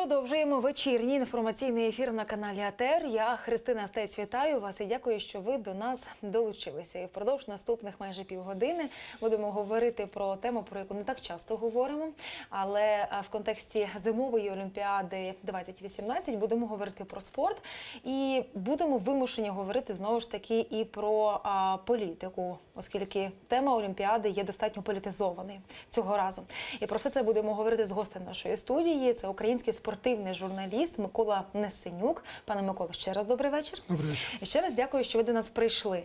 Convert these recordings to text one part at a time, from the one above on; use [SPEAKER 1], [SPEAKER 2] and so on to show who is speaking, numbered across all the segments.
[SPEAKER 1] Продовжуємо вечірній інформаційний ефір на каналі АТР. Я Христина Стець, вітаю вас і дякую, що ви до нас долучилися. І впродовж наступних майже півгодини будемо говорити про тему, про яку не так часто говоримо, але в контексті зимової Олімпіади 2018 будемо говорити про спорт і будемо вимушені говорити знову ж таки і про політику, оскільки тема Олімпіади є достатньо політизованою цього разу. І про все це будемо говорити з гостем нашої студії. Це український спортивний журналіст Микола Несенюк. Пане Миколо, ще раз добрий вечір.
[SPEAKER 2] Добрий вечір.
[SPEAKER 1] І ще раз дякую, що ви до нас прийшли.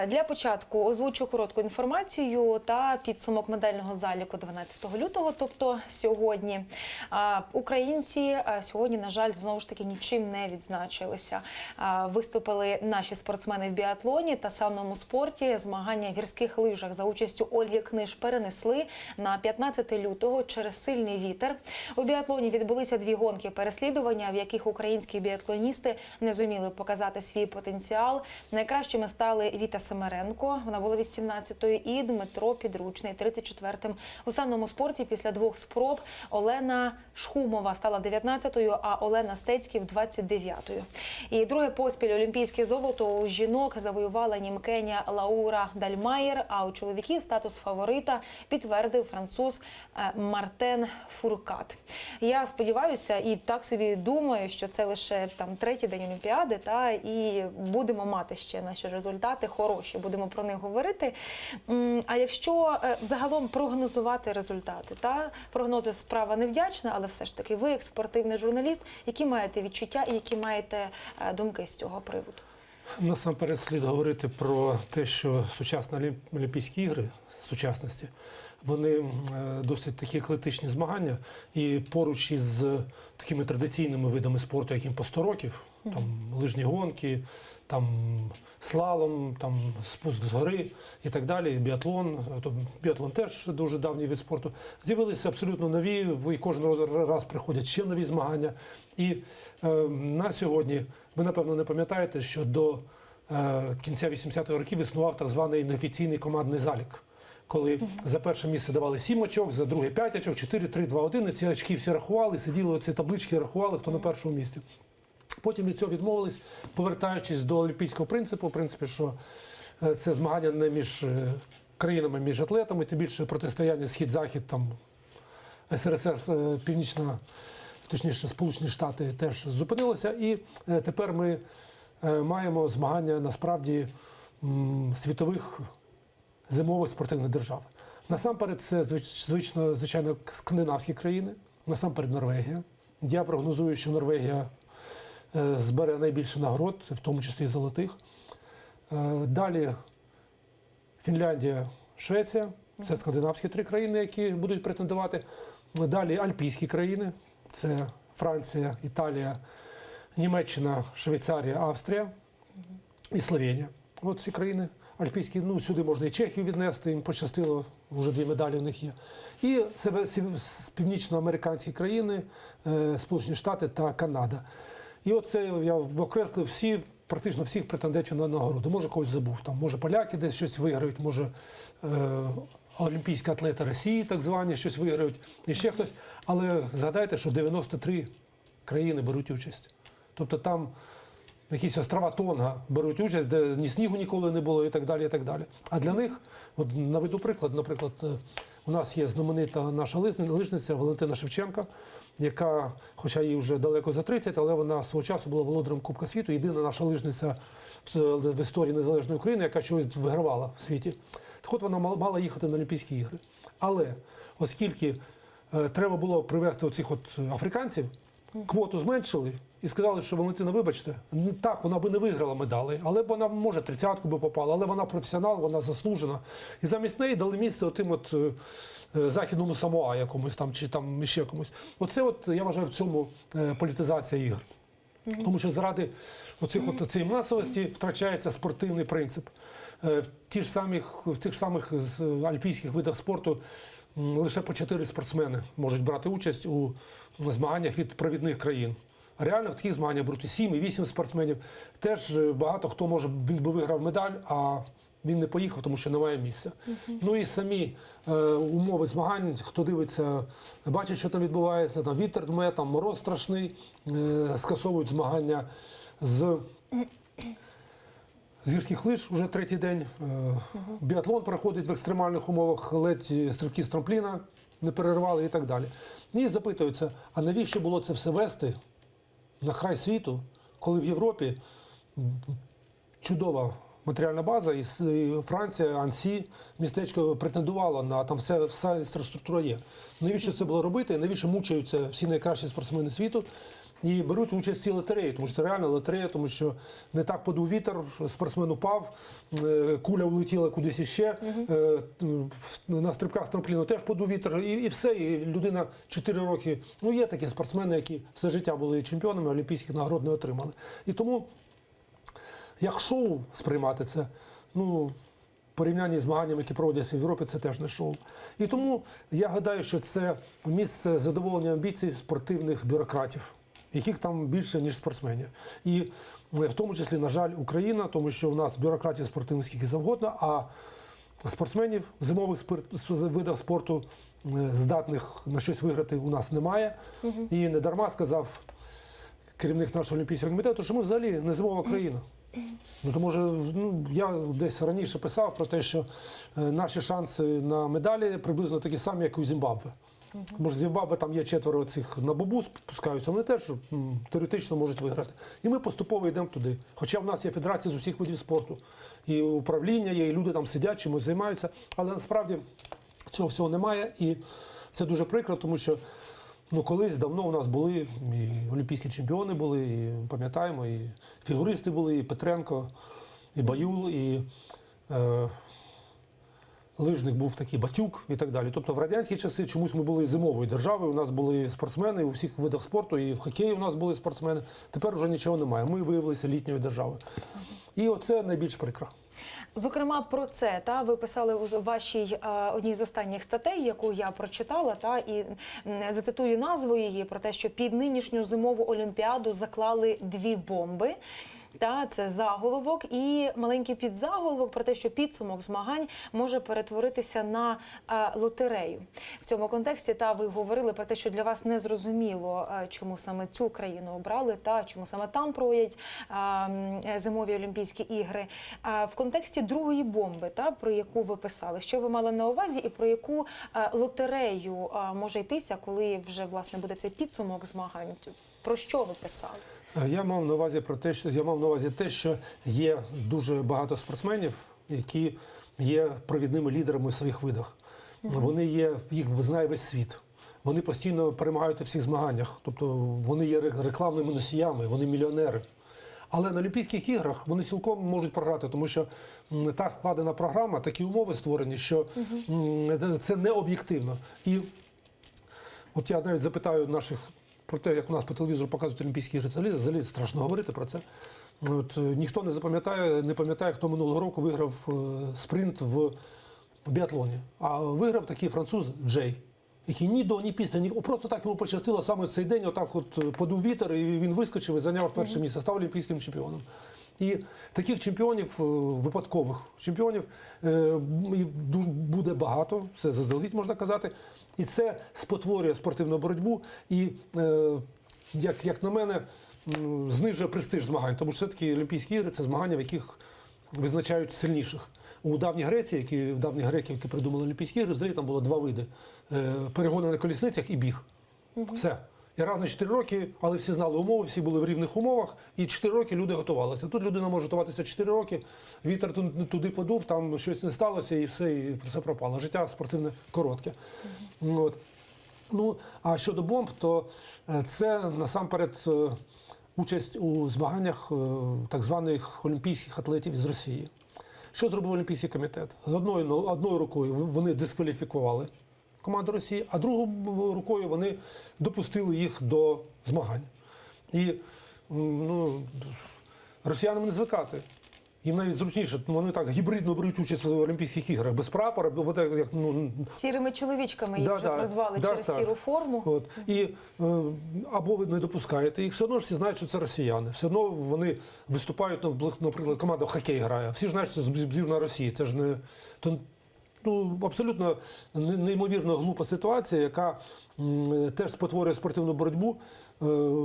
[SPEAKER 1] Для початку озвучу коротку інформацію та підсумок медального заліку 12 лютого, тобто сьогодні. Українці сьогодні, на жаль, знову ж таки нічим не відзначилися. Виступили наші спортсмени в біатлоні та санному спорті. Змагання в гірських лижах за участю Ольги Книж перенесли на 15 лютого через сильний вітер. У біатлоні відбулися дві гонки переслідування, в яких українські біатлоністи не зуміли показати свій потенціал. Найкращими стали Віта Семеренко, вона була 18-ю, і Дмитро Підручний, 34-м. У санному спорті після двох спроб Олена Шхумова стала 19-ю, а Олена Стецьків 29-ю. І друге поспіль олімпійське золото у жінок завоювала німкеня Лаура Дальмаєр, а у чоловіків статус фаворита підтвердив француз Мартен Фуркат. Я сподіваюся і так собі думаю, що це лише третій день Олімпіади, і будемо мати ще наші результати хороші, будемо про них говорити. А якщо взагалом прогнозувати результати, прогнози справа невдячна, але все ж таки ви, як спортивний журналіст, які маєте відчуття і які маєте думки з цього приводу?
[SPEAKER 2] Насамперед слід говорити про те, що сучасні Олімпійські ігри, сучасності, вони досить такі еклектичні змагання, і поруч із такими традиційними видами спорту, яким по 100 років, там лижні гонки, там слалом, там спуск з гори і так далі, біатлон, біатлон теж дуже давній вид спорту, з'явилися абсолютно нові, і кожен раз приходять ще нові змагання. І на сьогодні, ви напевно не пам'ятаєте, що до кінця 80-х років існував так званий неофіційний командний залік, коли за перше місце давали 7 очок, за друге 5 очок, 4, 3, 2, 1, і ці очки всі рахували, сиділи оці таблички, рахували, хто на першому місці. Потім від цього відмовились, повертаючись до олімпійського принципу, в принципі, що це змагання не між країнами, між атлетами, тим більше протистояння Схід-Захід, там СРСР, Північна, точніше Сполучені Штати теж зупинилися, і тепер ми маємо змагання насправді світових зимових спортивних держав. Насамперед це звичайно скандинавські країни, насамперед Норвегія. Я прогнозую, що Норвегія збере найбільше нагород, в тому числі і золотих. Далі Фінляндія, Швеція, це скандинавські 3 країни, які будуть претендувати. Далі альпійські країни, це Франція, Італія, Німеччина, Швейцарія, Австрія і Словенія. От ці країни альпійські, сюди можна і Чехію віднести, їм пощастило, вже 2 медалі у них є. І північноамериканські країни, Сполучені Штати та Канада. І оце я окреслив практично всіх претендентів на нагороду. Може когось забув, може поляки десь щось виграють, може олімпійські атлети Росії так звані щось виграють, і ще хтось. Але згадайте, що 93 країни беруть участь. Тобто там якісь острова Тонга беруть участь, де ні снігу ніколи не було і так далі, і так далі. А для них, от наведу приклад, наприклад, у нас є знаменита наша лижниця Валентина Шевченка, яка, хоча їй вже далеко за 30, але вона свого часу була володарем Кубка світу, єдина наша лижниця в історії незалежної України, яка щось вигравала в світі. Так от вона мала їхати на Олімпійські ігри. Але оскільки треба було привезти оцих африканців, квоту зменшили і сказали, що Валентина, вибачте, так, вона би не виграла медалі, але вона, може, 30-ку би попала, але вона професіонал, вона заслужена. І замість неї дали місце отим західному Самоа якомусь там, чи там ще комусь. Оце, я вважаю, в цьому політизація ігор. Тому що заради цієї масовості втрачається спортивний принцип. В тих самих альпійських видах спорту лише по 4 спортсмени можуть брати участь у змаганнях від провідних країн. Реально в таких змаганнях беруть 7 і 8 спортсменів. Теж багато хто може, він би виграв медаль, а Він не поїхав, тому що немає місця. Ну і самі умови змагань, хто дивиться, бачить, що там відбувається, там вітер дме, там мороз страшний, скасовують змагання з гірських лиж уже третій день. Біатлон проходить в екстремальних умовах, ледь стрибки з трампліна не перервали і так далі. І запитуються, а навіщо було це все вести на край світу, коли в Європі чудова матеріальна база, і Франція, Ансі, містечко претендувало на, там вся інфраструктура є. Навіщо це було робити, навіщо мучаються всі найкращі спортсмени світу і беруть участь в цій лотереї, тому що це реальна лотерея, тому що не так подув вітер, спортсмен упав, куля улетіла кудись іще, на стрибках з трампліну теж подув вітер, і все, і людина 4 роки, ну є такі спортсмени, які все життя були чемпіонами, олімпійських нагород не отримали. І тому як шоу сприймати це, ну, в порівнянні з змаганнями, які проводяться в Європі, це теж не шоу. І тому я гадаю, що це місце задоволення амбіцій спортивних бюрократів, яких там більше, ніж спортсменів. І в тому числі, на жаль, Україна, тому що у нас бюрократів спортивних скільки завгодно, а спортсменів в зимових видах спорту, здатних на щось виграти, у нас немає. І не дарма сказав керівник нашого Олімпійського комітету, що ми взагалі не зимова країна. Ну, то може, я десь раніше писав про те, що наші шанси на медалі приблизно такі самі, як у Зімбабве. Може, в Зімбабве там є 4 цих на бобу спускаються, вони теж теоретично можуть виграти. І ми поступово йдемо туди. Хоча в нас є федерація з усіх видів спорту, і управління є, і люди там сидять, чимось займаються, але насправді цього всього немає, і це дуже прикро, тому що колись давно у нас були і олімпійські чемпіони були, і пам'ятаємо, і фігуристи були, і Петренко, і Баюл, і лижник був такий Батюк і так далі. Тобто в радянські часи чомусь ми були зимовою державою, у нас були спортсмени у всіх видах спорту, і в хокеї у нас були спортсмени. Тепер вже нічого немає, ми виявилися літньою державою. І оце найбільш прикро.
[SPEAKER 1] Зокрема, про це ви писали у вашій одній з останніх статей, яку я прочитала, і зацитую назву її, про те, що під нинішню зимову олімпіаду заклали 2 бомби. Це заголовок і маленький підзаголовок про те, що підсумок змагань може перетворитися на лотерею. В цьому контексті ви говорили про те, що для вас не зрозуміло, чому саме цю країну обрали, чому саме там проводять зимові Олімпійські ігри. В контексті другої бомби, про яку ви писали, що ви мали на увазі і про яку лотерею може йтися, коли вже, власне, буде цей підсумок змагань? Про що ви писали?
[SPEAKER 2] Я мав на увазі те, що є дуже багато спортсменів, які є провідними лідерами в своїх видах. Вони є, їх знає весь світ. Вони постійно перемагають у всіх змаганнях. Тобто вони є рекламними носіями, вони мільйонери. Але на Олімпійських іграх вони цілком можуть програти, тому що так складена програма, такі умови створені, що це не об'єктивно. І от я навіть запитаю наших про те, як у нас по телевізору показують Олімпійські ігри, це взагалі страшно говорити про це. Ніхто не пам'ятає, хто минулого року виграв спринт в біатлоні. А виграв такий француз Джей, який ні до, ні після, просто так йому пощастило саме в цей день, отак подув вітер, і він вискочив і зайняв перше місце, став олімпійським чемпіоном. І таких чемпіонів, випадкових чемпіонів, буде багато, це заздалегідь можна казати. І це спотворює спортивну боротьбу і, як на мене, знижує престиж змагань. Тому що все-таки Олімпійські ігри – це змагання, в яких визначають сильніших. У давній Греції, давніх греків, які придумали Олімпійські ігри, взагалі там було 2 види – перегони на колісницях і біг. Все. І раз на 4 роки, але всі знали умови, всі були в рівних умовах, і 4 роки люди готувалися. Тут людина може готуватися 4 роки, вітер туди подув, там щось не сталося, і все пропало. Життя спортивне коротке. А щодо бомб, то це насамперед участь у змаганнях так званих олімпійських атлетів із Росії. Що зробив Олімпійський комітет? З одною рукою вони дискваліфікували команду Росії, а другою рукою вони допустили їх до змагань. І росіянам не звикати. Їм навіть зручніше, вони так гібридно беруть участь в Олімпійських іграх, без прапора, от як,
[SPEAKER 1] Сірими чоловічками їх
[SPEAKER 2] Да,
[SPEAKER 1] вже
[SPEAKER 2] да,
[SPEAKER 1] прозвали
[SPEAKER 2] да,
[SPEAKER 1] через
[SPEAKER 2] так.
[SPEAKER 1] сіру форму.
[SPEAKER 2] От. І або ви не допускаєте їх, все одно ж всі знають, що це росіяни. Все одно вони виступають, наприклад, команда в хокей грає. Всі ж знають, що це збірна Росії. Це ж не абсолютно неймовірно глупа ситуація, яка теж спотворює спортивну боротьбу,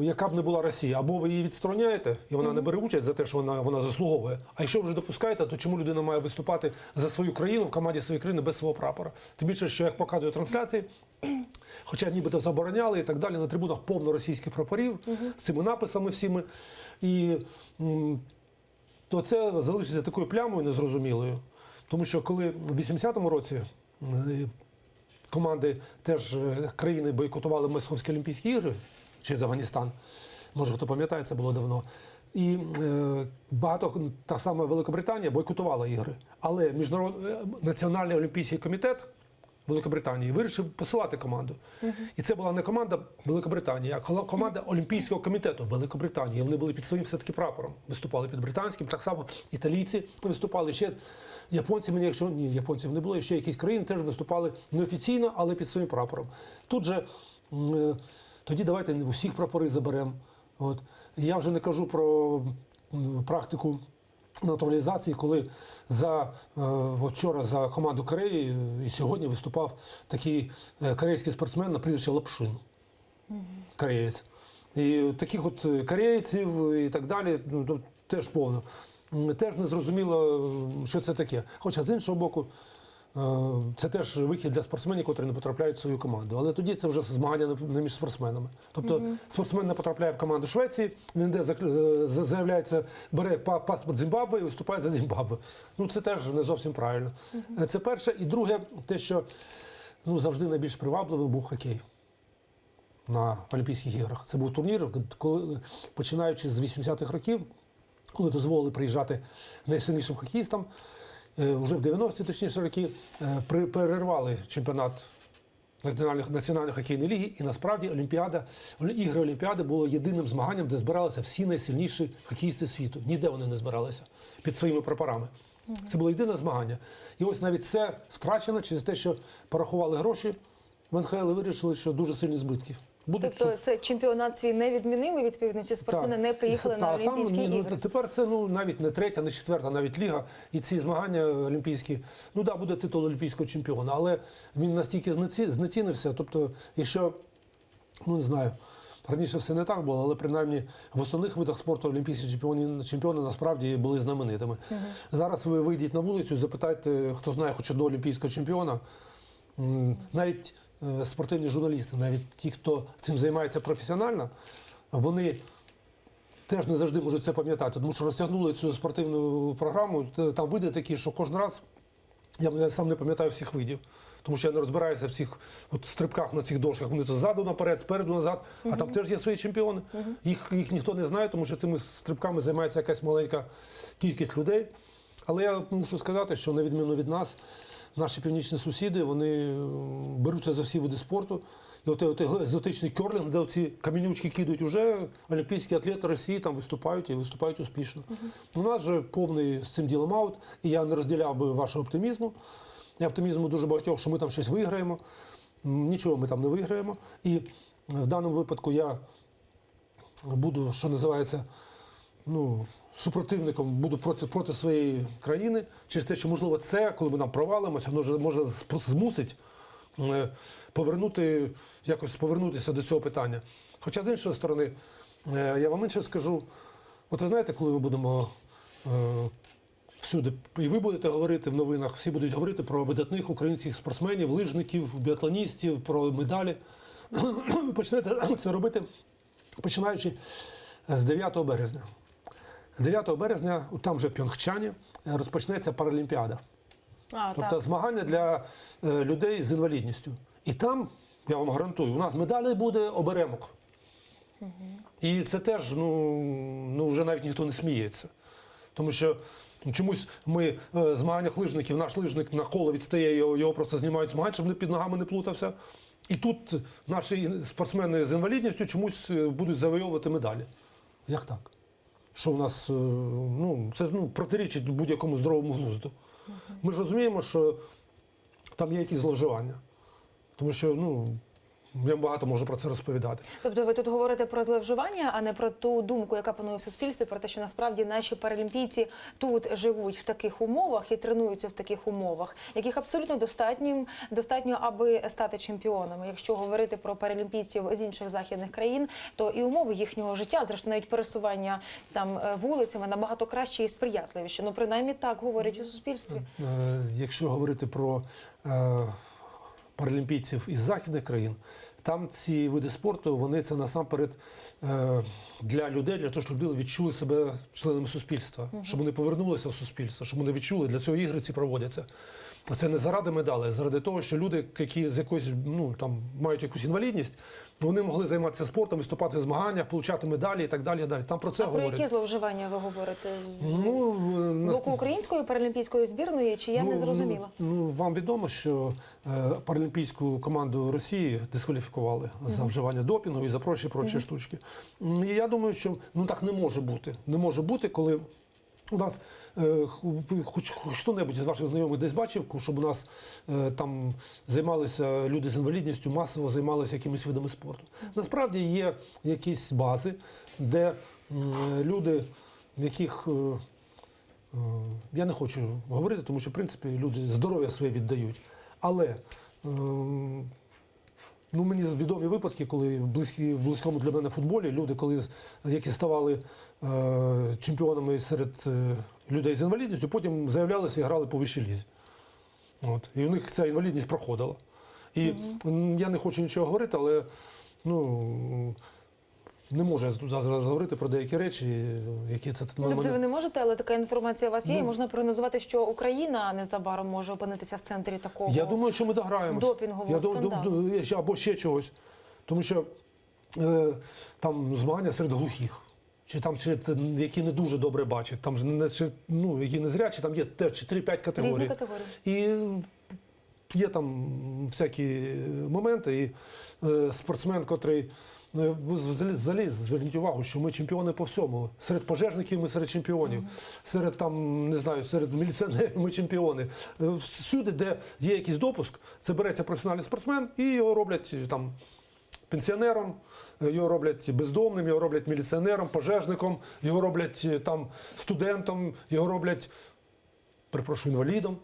[SPEAKER 2] яка б не була Росія. Або ви її відстороняєте, і вона не бере участь за те, що вона заслуговує. А якщо ви вже допускаєте, то чому людина має виступати за свою країну в команді своєї країни без свого прапора? Тим більше, що як показує трансляції, хоча нібито забороняли і так далі, на трибунах повно російських прапорів з цими написами всіми. І то це залишиться такою плямою незрозумілою. Тому що коли в 80-му році команди теж країни бойкотували Московські Олімпійські ігри через Афганістан, може хто пам'ятає, це було давно, і багато, так само Великобританія бойкотувала ігри. Але Національний олімпійський комітет Великобританії вирішив посилати команду. І це була не команда Великобританії, а команда Олімпійського комітету Великобританії. Вони були під своїм все-таки прапором. Виступали під британським, так само італійці виступали. Ще японці, якщо ні, японців не було, і ще якісь країни теж виступали неофіційно, але під своїм прапором. Тут же, тоді давайте усіх прапори заберемо. От. Я вже не кажу про практику натуралізації, коли вчора за команду Кореї і сьогодні виступав такий корейський спортсмен на прізвище Лапшин. Кореєць. І таких от корейців і так далі, теж повно. Теж не зрозуміло, що це таке. Хоча з іншого боку, це теж вихід для спортсменів, які не потрапляють в свою команду. Але тоді це вже змагання не між спортсменами. Тобто спортсмен не потрапляє в команду Швеції, він йде, заявляється, бере паспорт Зімбабве і виступає за Зімбабве. Це теж не зовсім правильно. Це перше. І друге, те, що завжди найбільш привабливим був хокей на Олімпійських іграх. Це був турнір, коли, починаючи з 80-х років, коли дозволили приїжджати найсильнішим хокеїстам, вже в 90-ті, точніше, роки, перервали чемпіонат Національної хокейної ліги, і насправді ігри Олімпіади було єдиним змаганням, де збиралися всі найсильніші хокеїсти світу. Ніде вони не збиралися під своїми прапорами. Це було єдине змагання. І ось навіть це втрачено через те, що порахували гроші в НХЛ і вирішили, що дуже сильні збитки.
[SPEAKER 1] Тобто це чемпіонат свій не відмінили, відповідно, ці спортсмени не приїхали на Олімпійські ігри?
[SPEAKER 2] Тепер це навіть не третя, не четверта, навіть ліга. І ці змагання олімпійські, буде титул олімпійського чемпіона, але він настільки знецінився, тобто, якщо, не знаю, раніше все не так було, але принаймні в основних видах спорту олімпійські чемпіони насправді були знаменитими. Зараз ви вийдіть на вулицю і запитайте, хто знає хоч одного олімпійського чемпіона, навіть спортивні журналісти, навіть ті, хто цим займається професіонально, вони теж не завжди можуть це пам'ятати, тому що розтягнули цю спортивну програму, там види такі, що кожен раз я сам не пам'ятаю всіх видів, тому що я не розбираюся в цих стрибках на цих дошках, вони то ззаду наперед, спереду назад, а там теж є свої чемпіони. Їх ніхто не знає, тому що цими стрибками займається якась маленька кількість людей. Але я мушу сказати, що на відміну від нас, наші північні сусіди, вони беруться за всі види спорту. І от екзотичний керлінг, де ці камінючки кидають, вже олімпійські атлети Росії там виступають і виступають успішно. У нас же повний з цим ділом аут, і я не розділяв би вашого оптимізму. І оптимізму дуже багатьох, що ми там щось виграємо. Нічого ми там не виграємо. І в даному випадку я буду, що називається, супротивником, буду проти своєї країни, через те, що, можливо, це, коли ми нам провалимося, воно може змусить повернутися до цього питання. Хоча, з іншої сторони, я вам інше скажу, от ви знаєте, коли ми будемо всюди, і ви будете говорити в новинах, всі будуть говорити про видатних українських спортсменів, лижників, біатлоністів, про медалі. Ви почнете це робити, починаючи з 9 березня. 9 березня, там вже в Пхьончхані, розпочнеться Паралімпіада. Тобто змагання для людей з інвалідністю. І там, я вам гарантую, у нас медалей буде оберемок. І це теж, вже навіть ніхто не сміється. Тому що чомусь ми в змаганнях лижників, наш лижник на коло відстає, його просто знімають змагань, щоб під ногами не плутався. І тут наші спортсмени з інвалідністю чомусь будуть завойовувати медалі. Як так? що у нас це протирічить будь-якому здоровому глузду. Ми ж розуміємо, що там є якісь зловживання. Тому що, я багато можу про це розповідати.
[SPEAKER 1] Тобто ви тут говорите про зловживання, а не про ту думку, яка панує в суспільстві, про те, що насправді наші паралімпійці тут живуть в таких умовах і тренуються в таких умовах, яких абсолютно достатньо, аби стати чемпіонами. Якщо говорити про паралімпійців з інших західних країн, то і умови їхнього життя, зрештою навіть пересування там вулицями, набагато краще і сприятливіші. Принаймні так говорять у суспільстві.
[SPEAKER 2] Якщо говорити про паралімпійців із західних країн, там ці види спорту, вони це насамперед для людей, для того, щоб люди відчули себе членами суспільства, щоб вони повернулися в суспільство, щоб вони відчули, для цього ігри ці проводяться. Це не заради медалей, а заради того, що люди, які з якоюсь, мають якусь інвалідність, вони могли займатися спортом, виступати в змаганнях, отримати медалі і так далі. Там про це говорять.
[SPEAKER 1] Про які зловживання ви говорите? З боку української паралімпійської збірної, чи я не зрозуміла?
[SPEAKER 2] Вам відомо, що паралімпійську команду Росії дискваліфікували за вживання допінгу і за прочі штучки. І я думаю, що так не може бути. Не може бути, коли у нас хоч хто-небудь з ваших знайомих десь бачив, щоб у нас там займалися люди з інвалідністю, масово займалися якимись видами спорту. Насправді є якісь бази, де люди, в яких я не хочу говорити, тому що, в принципі, люди здоров'я своє віддають. Але мені відомі випадки, коли в близькому для мене футболі люди, які ставали чемпіонами серед людей з інвалідністю, потім заявлялися і грали по вищій лізі. І у них ця інвалідність проходила. І я не хочу нічого говорити, але не можу я зараз говорити про деякі речі, які це...
[SPEAKER 1] Тобто ви не можете, але така інформація у вас є, і можна прогнозувати, що Україна незабаром може опинитися в центрі такого
[SPEAKER 2] Я думаю, що ми дограємося.
[SPEAKER 1] Допінгового скандалу.
[SPEAKER 2] Або ще чогось. Тому що там змагання серед глухих, чи там які не дуже добре бачать, там ж які не зрячі, там є теж 3-5 категорій.
[SPEAKER 1] Різні категорії.
[SPEAKER 2] І є там всякі моменти, і спортсмен, котрий взагалі зверніть увагу, що ми чемпіони по всьому. Серед пожежників ми серед чемпіонів, серед міліціонерів ми чемпіони. Всюди, де є якийсь допуск, це береться професіональний спортсмен і його роблять пенсіонером, його роблять бездомним, його роблять міліціонером, пожежником, його роблять студентом, його роблять, перепрошую, інвалідом.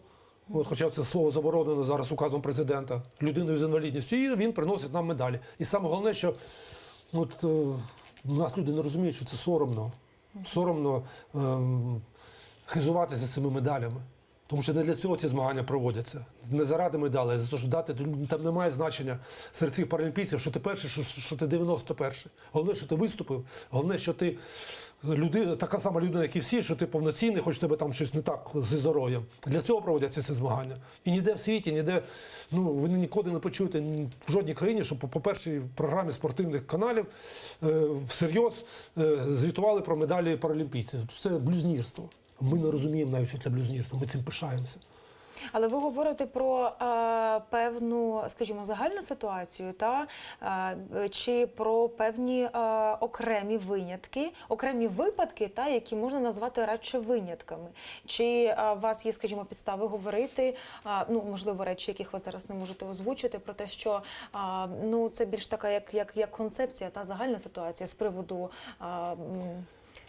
[SPEAKER 2] Хоча це слово заборонено зараз указом президента, людиною з інвалідністю, і він приносить нам медалі. І саме головне, що у нас люди не розуміють, що це соромно. Соромно хизуватися цими медалями. Тому що не для цього ці змагання проводяться. Не заради медалей, а за те, що там немає значення серед цих паралімпійців, що ти перший, що ти 91-й. Головне, що ти виступив, головне, що ти така сама людина, як і всі, що ти повноцінний, хоч тебе там щось не так зі здоров'ям. Для цього проводяться ці змагання. І ніде в світі, ви ніколи не почуєте в жодній країні, що по першій програмі спортивних каналів всерйоз звітували про медалі паралімпійців. Це блюзнірство. Ми не розуміємо навіть, що це блюзнірство, ми цим пишаємося.
[SPEAKER 1] Але ви говорите про певну, скажімо, загальну ситуацію, чи про певні окремі винятки, окремі випадки, які можна назвати радше винятками. Чи у вас є, скажімо, підстави говорити, можливо, речі, яких ви зараз не можете озвучити, про те, що це більш така, як концепція, та загальна ситуація з приводу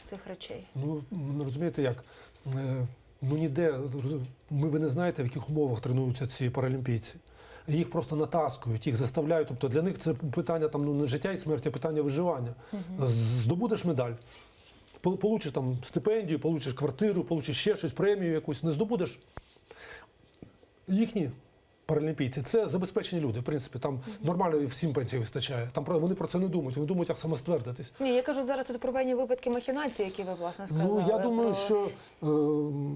[SPEAKER 1] цих речей?
[SPEAKER 2] Розумієте як? Ніде, ви не знаєте, в яких умовах тренуються ці паралімпійці. Їх просто натаскують, їх заставляють. Тобто для них це питання не життя і смерті, а питання виживання. Здобудеш медаль, получиш там стипендію, получиш квартиру, получиш ще щось, премію якусь, не здобудеш. Їхні паралімпійці – це забезпечені люди. В принципі, там нормально всім пенсій вистачає. Там вони про це не думають, вони думають, як самоствердитись.
[SPEAKER 1] Ні, я кажу зараз про певні випадки махінації, які ви, власне, сказали.
[SPEAKER 2] Я думаю, що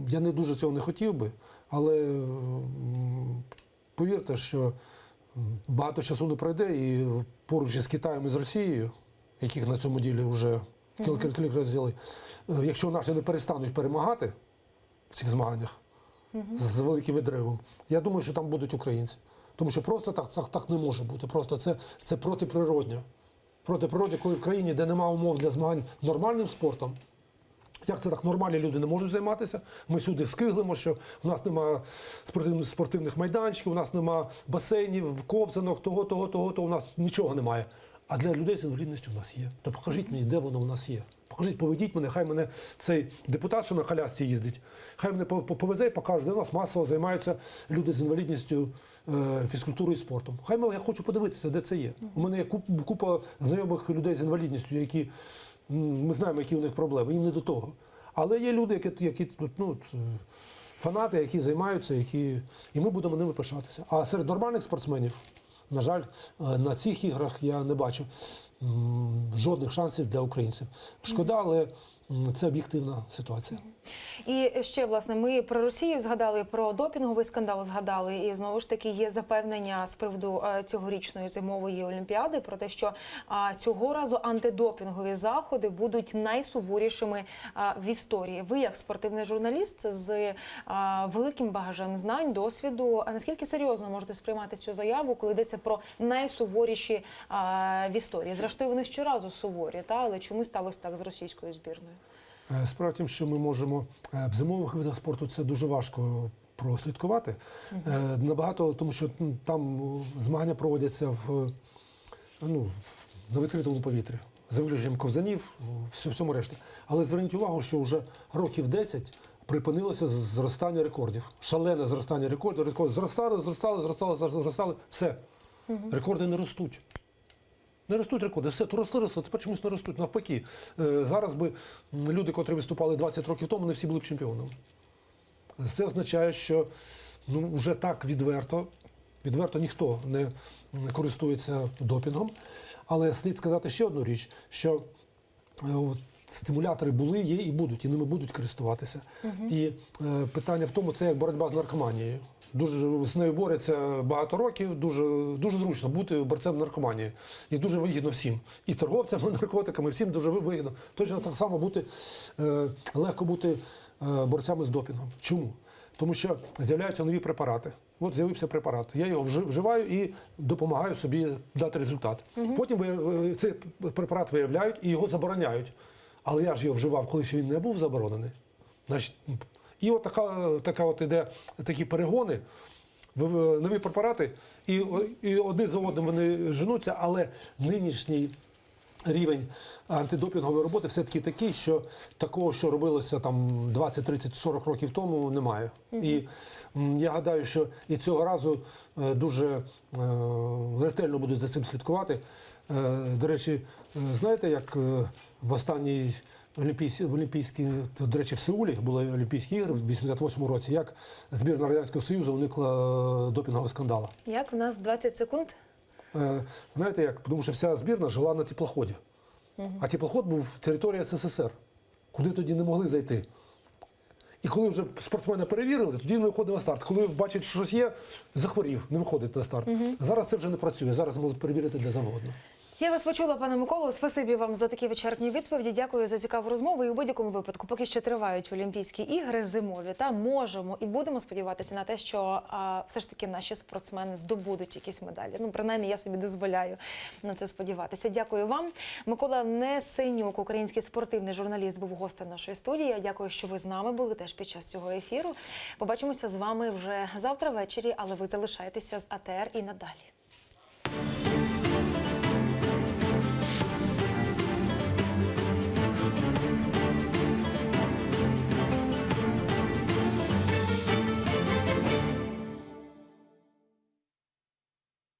[SPEAKER 2] я не дуже цього не хотів би, але повірте, що багато часу не пройде, і поруч із Китаєм і з Росією, яких на цьому ділі вже кілька разів взяли, якщо наші не перестануть перемагати в цих змаганнях, з великим відривом. Я думаю, що там будуть українці. Тому що просто так не може бути. Просто це протиприродньо. Протиприродньо, коли в країні, де немає умов для змагань нормальним спортом, Як це так? Нормальні люди не можуть займатися. Ми сюди скиглимо, що у нас немає спортивних майданчиків, у нас немає басейнів, ковзанок, того, у нас нічого немає. А для людей з інвалідністю у нас є. Та покажіть мені, де воно у нас є. Покажіть, поведіть мене, хай мене цей депутат, що на колясці їздить, хай мене повезе і покаже, де у нас масово займаються люди з інвалідністю фізкультурою і спортом. Я хочу подивитися, де це є. У мене є купа знайомих людей з інвалідністю, які, ми знаємо, які у них проблеми, їм не до того. Але є люди, які фанати, які займаються, і ми будемо ними пишатися. А серед нормальних спортсменів, на жаль, на цих іграх я не бачу жодних шансів для українців. Шкода, але це об'єктивна ситуація.
[SPEAKER 1] І ще, власне, ми про Росію згадали, про допінговий скандал згадали, і знову ж таки є запевнення з приводу цьогорічної зимової олімпіади про те, що цього разу антидопінгові заходи будуть найсуворішими в історії. Ви, як спортивний журналіст з великим багажем знань, досвіду, а наскільки серйозно можете сприймати цю заяву, коли йдеться про найсуворіші в історії? Зрештою, вони щоразу суворі, але чому сталося так з російською збірною?
[SPEAKER 2] Справа в тім, що ми можемо в зимових видах спорту це дуже важко прослідкувати. Набагато, тому що там змагання проводяться на відкритому повітрі, за виключенням ковзанів, всьому решті. Але зверніть увагу, що вже років 10 припинилося зростання рекордів. Шалене зростання рекордів. Рекорди зростали, все. Рекорди не ростуть. Не ростуть рекорди. Все, то росли, тепер чомусь не ростуть. Навпаки, зараз би люди, котрі виступали 20 років тому, не всі були б чемпіонами. Це означає, що вже так відверто ніхто не користується допінгом. Але слід сказати ще одну річ, що стимулятори були, є і будуть, і ними будуть користуватися. І питання в тому, це як боротьба з наркоманією. Дуже з нею борються багато років, дуже зручно бути борцем наркоманії. І дуже вигідно всім. І торговцям, і наркотиками, всім дуже вигідно. Точно так само легко бути борцями з допінгом. Чому? Тому що з'являються нові препарати. От з'явився препарат. Я його вживаю і допомагаю собі дати результат. Потім цей препарат виявляють і його забороняють. Але я ж його вживав, коли ще він не був заборонений. Значить, і от іде такі перегони, нові препарати, і одні за одним вони женуться, але нинішній рівень антидопінгової роботи все-таки такий, що такого, що робилося там 20, 30, 40 років тому, немає. І я гадаю, що і цього разу дуже ретельно будуть за цим слідкувати. До речі, знаєте, як в останній до речі, в Сеулі були Олімпійські ігри в 88-му році, як збірна Радянського Союзу уникла допінгового скандалу?
[SPEAKER 1] Як? У нас 20 секунд?
[SPEAKER 2] Знаєте як? Тому що вся збірна жила на теплоході. А теплоход був територія СССР, куди тоді не могли зайти. І коли вже спортсмена перевірили, тоді не виходить на старт. Коли бачать, що щось є, захворів, не виходить на старт. Зараз це вже не працює, зараз можуть перевірити де завгодно.
[SPEAKER 1] Я вас почула, пане Миколо. Спасибі вам за такі вичерпні відповіді. Дякую за цікаву розмову. І у будь-якому випадку, поки що тривають Олімпійські ігри зимові, можемо і будемо сподіватися на те, що все ж таки наші спортсмени здобудуть якісь медалі. Принаймні, я собі дозволяю на це сподіватися. Дякую вам. Микола Несенюк, український спортивний журналіст, був гостем нашої студії. Я дякую, що ви з нами були теж під час цього ефіру. Побачимося з вами вже завтра ввечері, але ви залишайтеся з АТР і надалі.